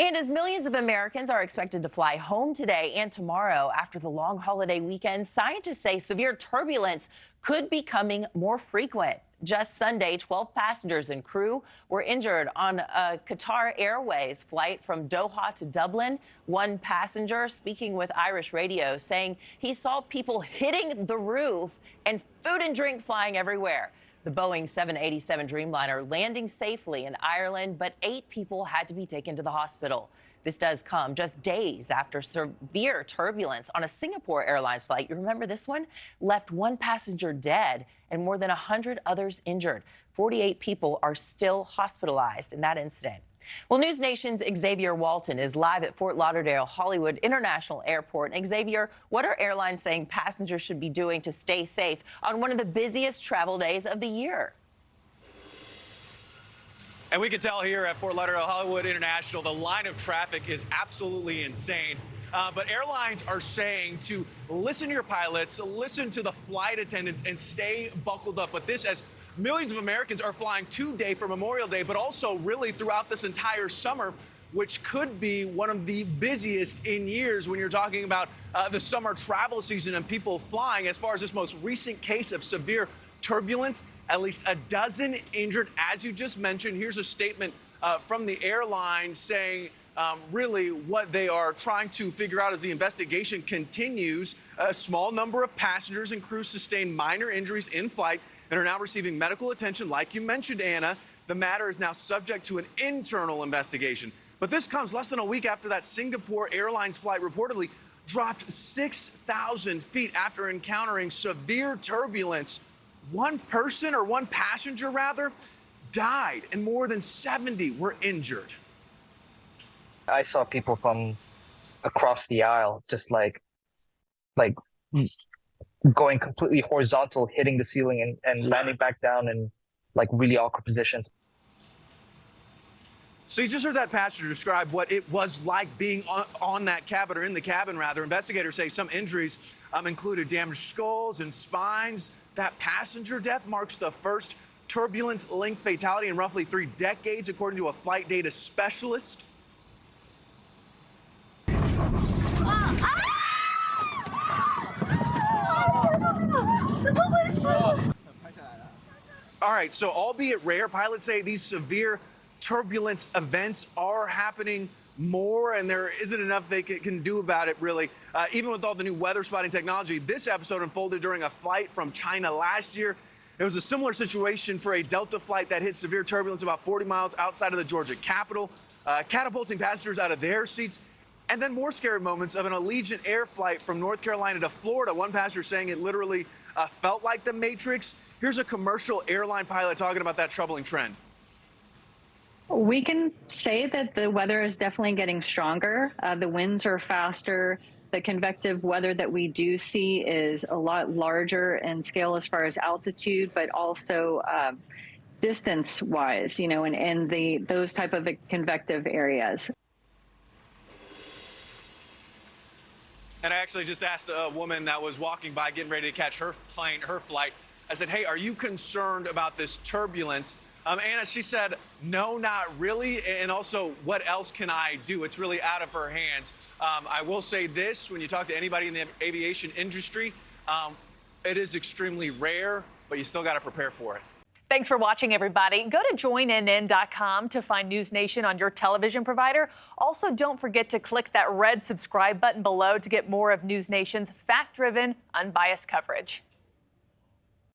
And as millions of Americans are expected to fly home today and tomorrow after the long holiday weekend, scientists say severe turbulence could be becoming more frequent. Just Sunday, 12 passengers and crew were injured on a Qatar Airways flight from Doha to Dublin. One passenger speaking with Irish radio saying he saw people hitting the roof and food and drink flying everywhere. The Boeing 787 Dreamliner landing safely in Ireland, but 8 people had to be taken to the hospital. This does come just days after severe turbulence on a Singapore Airlines flight. You remember this one? Left 1 passenger dead and more than 100 others injured. 48 people are still hospitalized in that incident. Well, NewsNation's Xavier Walton is live at Fort Lauderdale Hollywood International Airport. And Xavier, what are airlines saying passengers should be doing to stay safe on one of the busiest travel days of the year? And we can tell here at Fort Lauderdale Hollywood International, the line of traffic is absolutely insane. But airlines are saying to listen to your pilots, listen to the flight attendants, and stay buckled up. But this, as millions of Americans are flying today for Memorial Day, but also really throughout this entire summer, which could be one of the busiest in years when you're talking about the summer travel season and people flying. As far as this most recent case of severe turbulence, at least a dozen injured, as you just mentioned. Here's a statement from the airline saying really what they are trying to figure out as the investigation continues. A small number of passengers and crews sustained minor injuries in flight and are now receiving medical attention. Like you mentioned, Anna, the matter is now subject to an internal investigation. But this comes less than a week after that Singapore Airlines flight reportedly dropped 6,000 feet after encountering severe turbulence. One person, or one passenger rather, died and more than 70 were injured. I saw people from across the aisle just like going completely horizontal, hitting the ceiling and landing back down in like really awkward positions. So you just heard that passenger describe what it was like being on that cabin, or in the cabin rather. Investigators say some injuries included damaged skulls and spines. That passenger death marks the first turbulence-linked fatality in roughly 3 decades, according to a flight data specialist. All right, so albeit rare, pilots say these severe turbulence events are happening more, and there isn't enough they can do about it, really. Even with all the new weather spotting technology, this episode unfolded during a flight from China last year. It was a similar situation for a Delta flight that hit severe turbulence about 40 miles outside of the Georgia capital, catapulting passengers out of their seats. And then more scary moments of an Allegiant Air flight from North Carolina to Florida. One passenger saying it literally felt like the Matrix. Here's a commercial airline pilot talking about that troubling trend. We can say that the weather is definitely getting stronger. The winds are faster. The convective weather that we do see is a lot larger in scale as far as altitude, but also distance-wise, you know, and those type of convective areas. And I actually just asked a woman that was walking by, getting ready to catch her plane, her flight. I said, hey, are you concerned about this turbulence? Anna, she said, no, not really. And also, what else can I do? It's really out of her hands. I will say this, when you talk to anybody in the aviation industry, it is extremely rare, but you still got to prepare for it. Thanks for watching, everybody. Go to joinnn.com to find NewsNation on your television provider. Also, don't forget to click that red subscribe button below to get more of NewsNation's fact-driven, unbiased coverage.